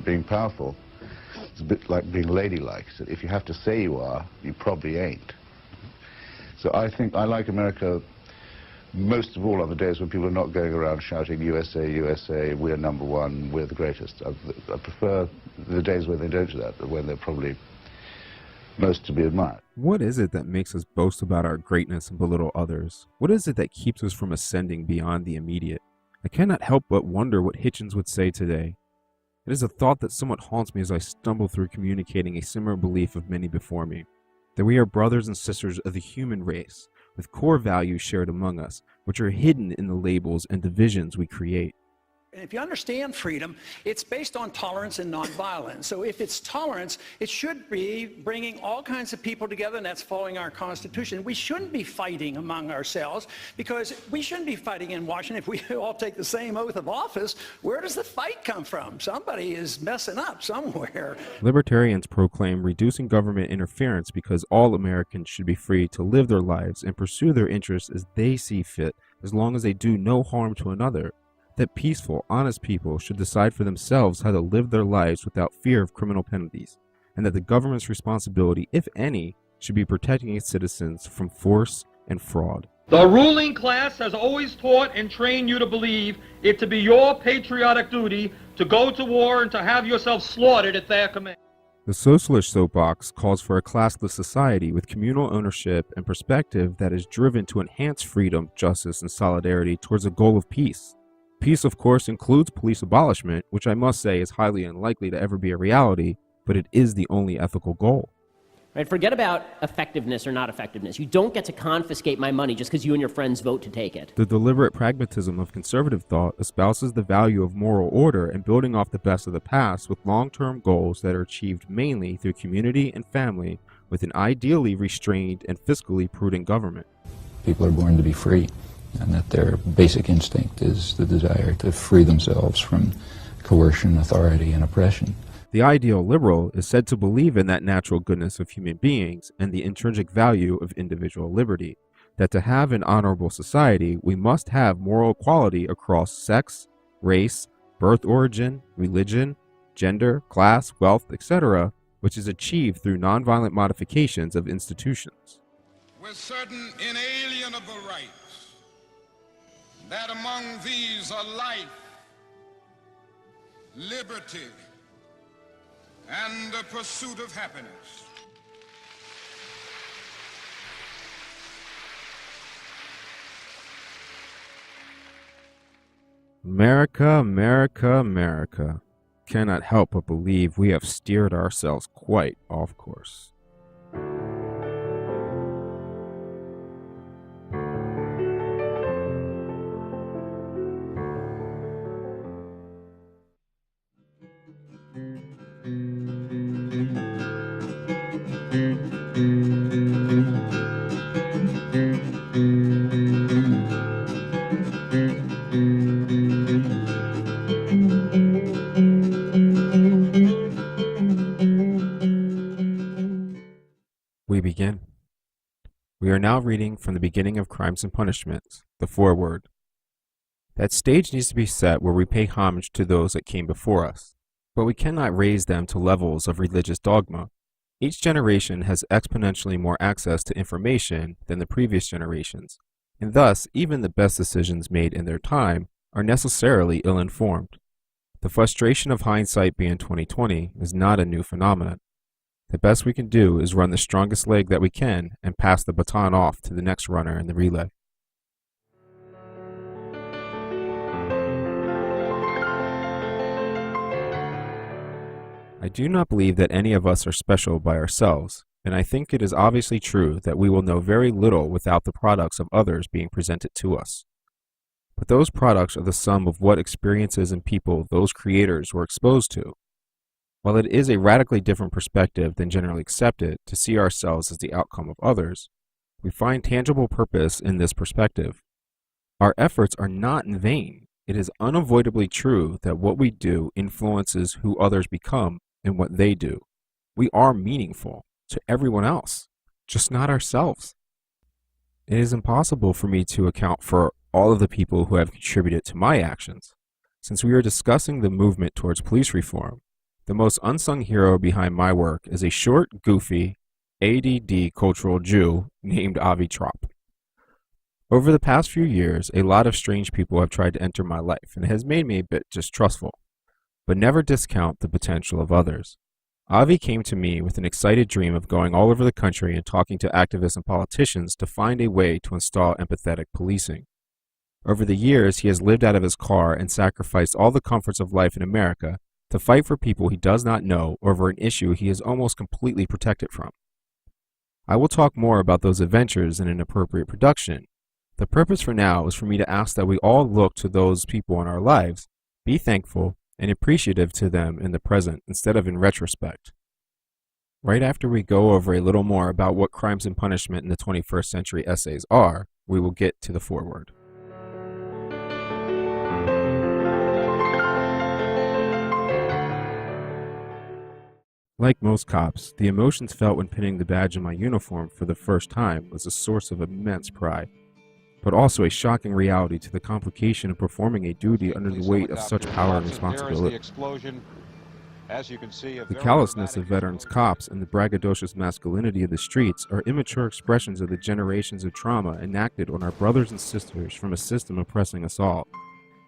Being powerful is a bit like being ladylike. So if you have to say you are, you probably ain't. So I think I like America most of all on the days when people are not going around shouting, USA, USA, we're number one, we're the greatest. I prefer the days when they don't do that, when they're probably most to be admired. What is it that makes us boast about our greatness and belittle others? What is it that keeps us from ascending beyond the immediate? I cannot help but wonder what Hitchens would say today. It is a thought that somewhat haunts me as I stumble through communicating a similar belief of many before me, that we are brothers and sisters of the human race, with core values shared among us, which are hidden in the labels and divisions we create. And if you understand freedom, it's based on tolerance and nonviolence. So if it's tolerance, it should be bringing all kinds of people together, and that's following our Constitution. We shouldn't be fighting among ourselves, because we shouldn't be fighting in Washington. If we all take the same oath of office, where does the fight come from? Somebody is messing up somewhere. Libertarians proclaim reducing government interference because all Americans should be free to live their lives and pursue their interests as they see fit, as long as they do no harm to another. That peaceful, honest people should decide for themselves how to live their lives without fear of criminal penalties, and that the government's responsibility, if any, should be protecting its citizens from force and fraud. The ruling class has always taught and trained you to believe it to be your patriotic duty to go to war and to have yourself slaughtered at their command. The socialist soapbox calls for a classless society with communal ownership and perspective that is driven to enhance freedom, justice, and solidarity towards a goal of peace. Peace, of course, includes police abolishment, which I must say is highly unlikely to ever be a reality, but it is the only ethical goal. Right? Forget about effectiveness or not effectiveness. You don't get to confiscate my money just because you and your friends vote to take it. The deliberate pragmatism of conservative thought espouses the value of moral order and building off the best of the past with long-term goals that are achieved mainly through community and family with an ideally restrained and fiscally prudent government. People are born to be free, and that their basic instinct is the desire to free themselves from coercion, authority, and oppression. The ideal liberal is said to believe in that natural goodness of human beings and the intrinsic value of individual liberty, that to have an honorable society, we must have moral equality across sex, race, birth origin, religion, gender, class, wealth, etc., which is achieved through nonviolent modifications of institutions. With certain inalienable rights, that among these are life, liberty, and the pursuit of happiness. America, America, America. Cannot help but believe we have steered ourselves quite off course. We begin. We are now reading from the beginning of Crimes and Punishments, the Foreword. That stage needs to be set where we pay homage to those that came before us, but we cannot raise them to levels of religious dogma. Each generation has exponentially more access to information than the previous generations, and thus even the best decisions made in their time are necessarily ill-informed. The frustration of hindsight being 2020 is not a new phenomenon. The best we can do is run the strongest leg that we can and pass the baton off to the next runner in the relay. I do not believe that any of us are special by ourselves, and I think it is obviously true that we will know very little without the products of others being presented to us. But those products are the sum of what experiences and people those creators were exposed to. While it is a radically different perspective than generally accepted to see ourselves as the outcome of others, we find tangible purpose in this perspective. Our efforts are not in vain. It is unavoidably true that what we do influences who others become and what they do. We are meaningful to everyone else, just not ourselves. It is impossible for me to account for all of the people who have contributed to my actions. Since we are discussing the movement towards police reform, The most unsung hero behind my work is a short, goofy, ADD cultural Jew named Avi Trop. Over the past few years, a lot of strange people have tried to enter my life, and it has made me a bit distrustful. But never discount the potential of others. Avi came to me with an excited dream of going all over the country and talking to activists and politicians to find a way to install empathetic policing. Over the years, he has lived out of his car and sacrificed all the comforts of life in America to fight for people he does not know over an issue he is almost completely protected from. I will talk more about those adventures in an appropriate production. The purpose for now is for me to ask that we all look to those people in our lives, be thankful, and appreciative to them in the present instead of in retrospect. Right after we go over a little more about what crimes and punishment in the 21st century essays are, we will get to the foreword. Like most cops, the emotions felt when pinning the badge on my uniform for the first time was a source of immense pride, but also a shocking reality to the complication of performing a duty under the weight of such power and responsibility. The callousness of veterans cops and the braggadocious masculinity of the streets are immature expressions of the generations of trauma enacted on our brothers and sisters from a system oppressing us all.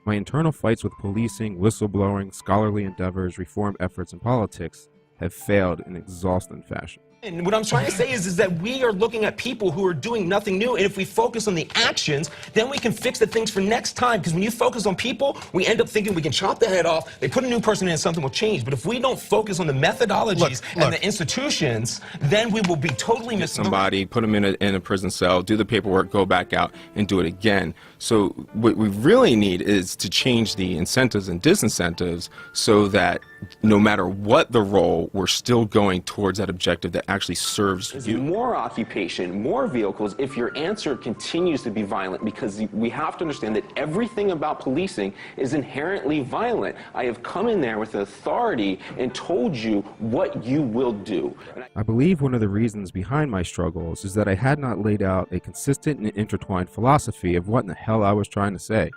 My internal fights with policing, whistleblowing, scholarly endeavors, reform efforts, and politics have failed in exhausting fashion. And what I'm trying to say is that we are looking at people who are doing nothing new, and if we focus on the actions, then we can fix the things for next time. Because when you focus on people, we end up thinking we can chop the head off, they put a new person in and something will change. But if we don't focus on the methodologies and the institutions, then we will be totally missing somebody, put them in a prison cell, do the paperwork, go back out, and do it again. So what we really need is to change the incentives and disincentives so that no matter what the role, we're still going towards that objective that actually serves you. More occupation, more vehicles, if your answer continues to be violent, because we have to understand that everything about policing is inherently violent. I have come in there with authority and told you what you will do. I believe one of the reasons behind my struggles is that I had not laid out a consistent and intertwined philosophy of what in the hell I was trying to say.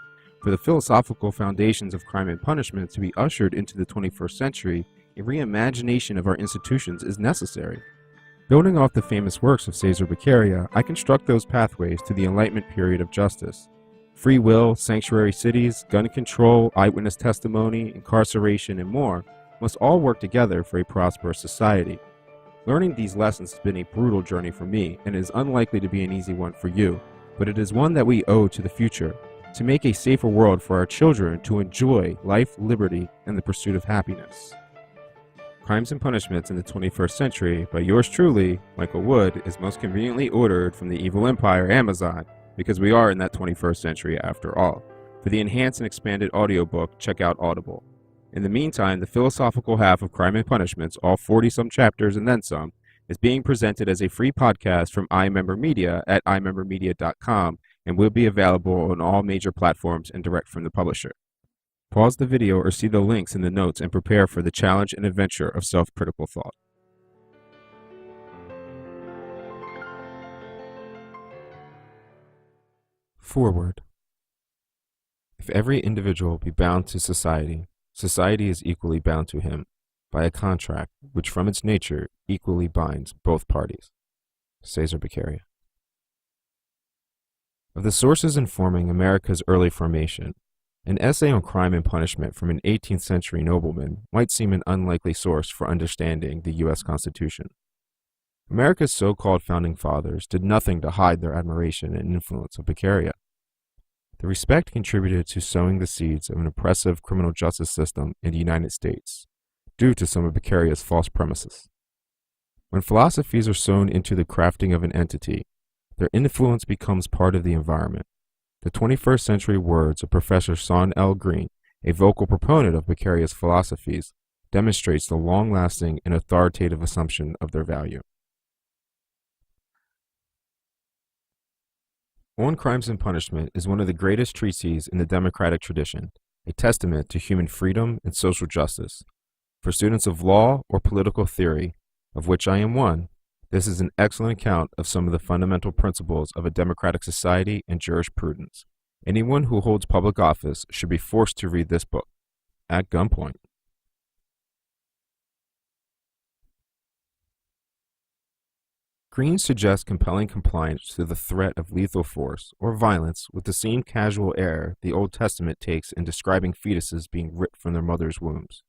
For the philosophical foundations of crime and punishment to be ushered into the 21st century, a reimagination of our institutions is necessary. Building off the famous works of Cesar Beccaria, I construct those pathways to the Enlightenment period of justice. Free will, sanctuary cities, gun control, eyewitness testimony, incarceration, and more must all work together for a prosperous society. Learning these lessons has been a brutal journey for me, and is unlikely to be an easy one for you, but it is one that we owe to the future, to make a safer world for our children to enjoy life, liberty, and the pursuit of happiness. Crimes and Punishments in the 21st Century by yours truly, Michael Wood, is most conveniently ordered from the evil empire Amazon, because we are in that 21st century after all. For the enhanced and expanded audiobook, check out Audible. In the meantime, the philosophical half of Crime and Punishments, all 40-some chapters and then some, is being presented as a free podcast from iMember Media at imembermedia.com and will be available on all major platforms and direct from the publisher. Pause the video or see the links in the notes and prepare for the challenge and adventure of self-critical thought. Foreword. If every individual be bound to society, society is equally bound to him by a contract which from its nature equally binds both parties. Cesar Beccaria. Of the sources informing America's early formation, an essay on crime and punishment from an 18th century nobleman might seem an unlikely source for understanding the U.S. Constitution. America's so-called founding fathers did nothing to hide their admiration and influence of Beccaria. The respect contributed to sowing the seeds of an oppressive criminal justice system in the United States, due to some of Beccaria's false premises. When philosophies are sown into the crafting of an entity, their influence becomes part of the environment. The 21st century words of Professor Son L. Green, a vocal proponent of Beccaria's philosophies, demonstrates the long-lasting and authoritative assumption of their value. On Crimes and Punishment is one of the greatest treatises in the democratic tradition, a testament to human freedom and social justice. For students of law or political theory, of which I am one, this is an excellent account of some of the fundamental principles of a democratic society and jurisprudence. Anyone who holds public office should be forced to read this book, at gunpoint. Green suggests compelling compliance to the threat of lethal force or violence with the same casual air the Old Testament takes in describing fetuses being ripped from their mother's wombs.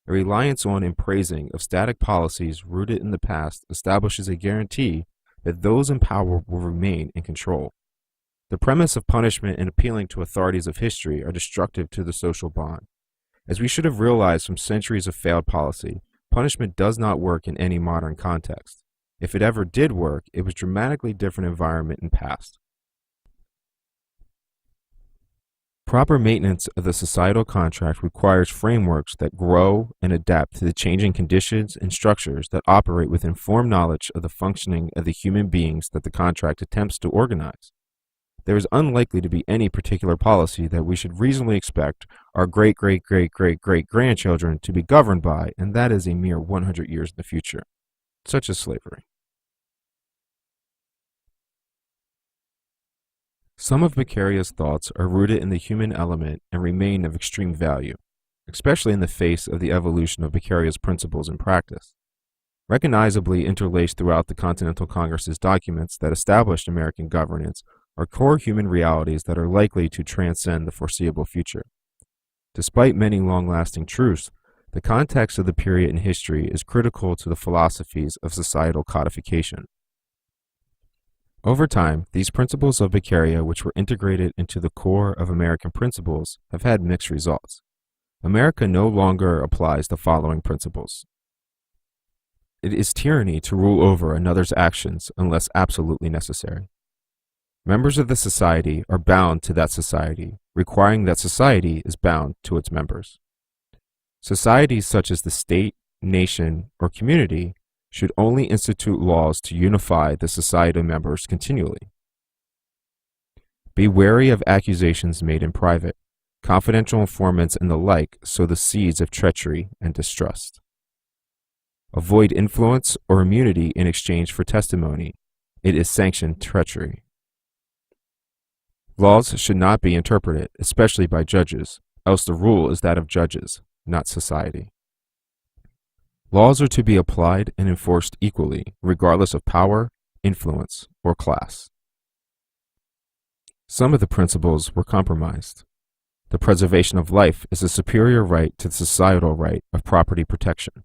A reliance on and praising of static policies rooted in the past establishes a guarantee that those in power will remain in control. The premise of punishment and appealing to authorities of history are destructive to the social bond. As we should have realized from centuries of failed policy, punishment does not work in any modern context. If it ever did work, it was dramatically different environment in past. Proper maintenance of the societal contract requires frameworks that grow and adapt to the changing conditions and structures that operate with informed knowledge of the functioning of the human beings that the contract attempts to organize. There is unlikely to be any particular policy that we should reasonably expect our great-great-great-great-great-grandchildren to be governed by, and that is a mere 100 years in the future, such as slavery. Some of Beccaria's thoughts are rooted in the human element and remain of extreme value, especially in the face of the evolution of Beccaria's principles in practice. Recognizably interlaced throughout the Continental Congress's documents that established American governance are core human realities that are likely to transcend the foreseeable future. Despite many long-lasting truths, the context of the period in history is critical to the philosophies of societal codification. Over time, these principles of Beccaria, which were integrated into the core of American principles, have had mixed results. America no longer applies the following principles. It is tyranny to rule over another's actions unless absolutely necessary. Members of the society are bound to that society, requiring that society is bound to its members. Societies such as the state, nation, or community should only institute laws to unify the society members continually. Be wary of accusations made in private. Confidential informants and the like sow the seeds of treachery and distrust. Avoid influence or immunity in exchange for testimony. It is sanctioned treachery. Laws should not be interpreted, especially by judges, else the rule is that of judges, not society. Laws are to be applied and enforced equally, regardless of power, influence, or class. Some of the principles were compromised. The preservation of life is a superior right to the societal right of property protection.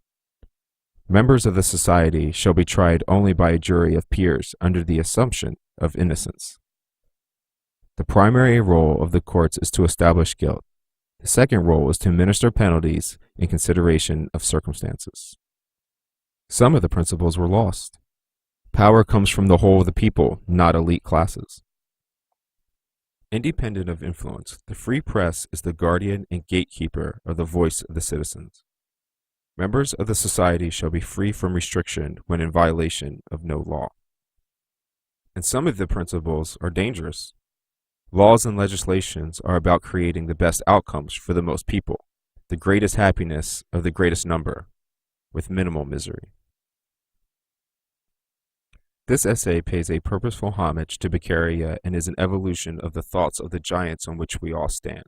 Members of the society shall be tried only by a jury of peers under the assumption of innocence. The primary role of the courts is to establish guilt. The second role is to administer penalties in consideration of circumstances. Some of the principles were lost. Power comes from the whole of the people, not elite classes. Independent of influence, the free press is the guardian and gatekeeper of the voice of the citizens. Members of the society shall be free from restriction when in violation of no law. And some of the principles are dangerous. Laws and legislations are about creating the best outcomes for the most people, the greatest happiness of the greatest number, with minimal misery. This essay pays a purposeful homage to Beccaria and is an evolution of the thoughts of the giants on which we all stand.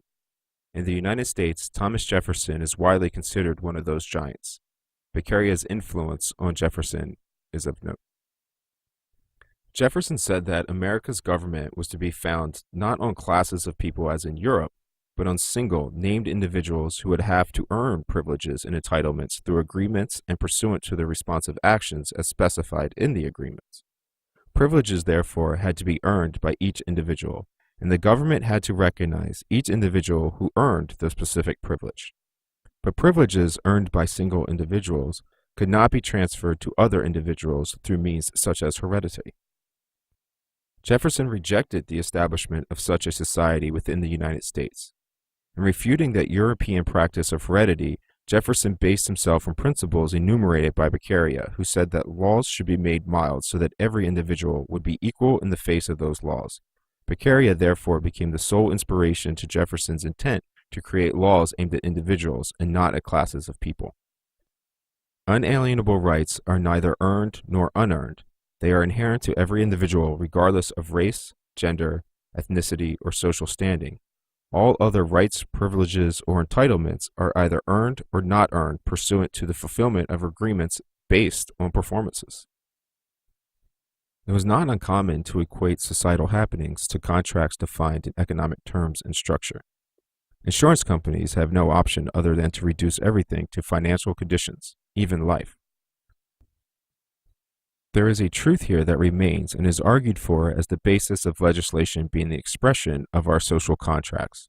In the United States, Thomas Jefferson is widely considered one of those giants. Beccaria's influence on Jefferson is of note. Jefferson said that America's government was to be found not on classes of people as in Europe, but on single, named individuals who would have to earn privileges and entitlements through agreements and pursuant to their responsive actions as specified in the agreements. Privileges, therefore, had to be earned by each individual, and the government had to recognize each individual who earned the specific privilege. But privileges earned by single individuals could not be transferred to other individuals through means such as heredity. Jefferson rejected the establishment of such a society within the United States. In refuting that European practice of heredity, Jefferson based himself on principles enumerated by Beccaria, who said that laws should be made mild so that every individual would be equal in the face of those laws. Beccaria therefore became the sole inspiration to Jefferson's intent to create laws aimed at individuals and not at classes of people. Unalienable rights are neither earned nor unearned. They are inherent to every individual regardless of race, gender, ethnicity, or social standing. All other rights, privileges, or entitlements are either earned or not earned pursuant to the fulfillment of agreements based on performances. It was not uncommon to equate societal happenings to contracts defined in economic terms and structure. Insurance companies have no option other than to reduce everything to financial conditions, even life. There is a truth here that remains and is argued for as the basis of legislation being the expression of our social contracts.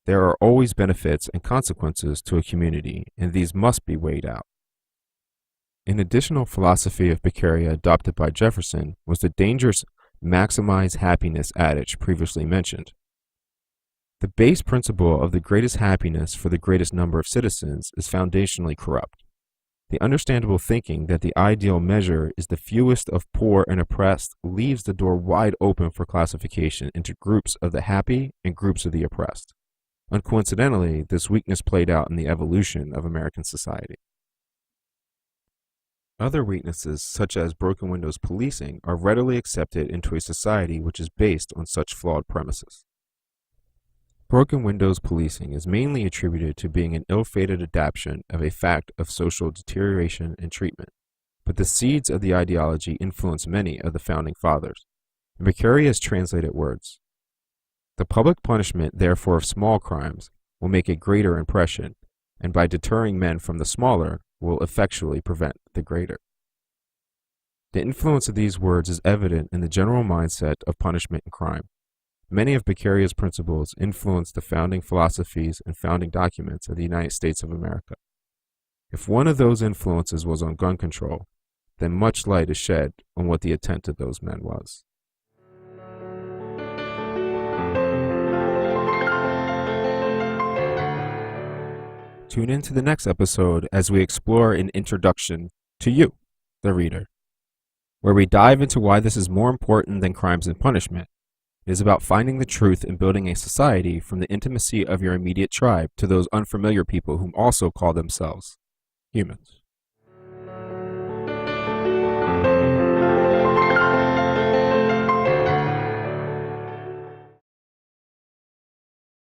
There are always benefits and consequences to a community, and these must be weighed out. An additional philosophy of Beccaria adopted by Jefferson was the dangerous maximize happiness adage previously mentioned. The base principle of the greatest happiness for the greatest number of citizens is foundationally corrupt. The understandable thinking that the ideal measure is the fewest of poor and oppressed leaves the door wide open for classification into groups of the happy and groups of the oppressed. Uncoincidentally, this weakness played out in the evolution of American society. Other weaknesses, such as broken windows policing, are readily accepted into a society which is based on such flawed premises. Broken windows policing is mainly attributed to being an ill-fated adaptation of a fact of social deterioration and treatment, but the seeds of the ideology influenced many of the founding fathers. In Beccaria's translated words, "The public punishment, therefore, of small crimes will make a greater impression, and by deterring men from the smaller, will effectually prevent the greater." The influence of these words is evident in the general mindset of punishment and crime. Many of Beccaria's principles influenced the founding philosophies and founding documents of the United States of America. If one of those influences was on gun control, then much light is shed on what the intent of those men was. Tune in to the next episode as we explore an introduction to you, the reader, where we dive into why this is more important than crimes and punishment. It is about finding the truth and building a society from the intimacy of your immediate tribe to those unfamiliar people whom also call themselves humans.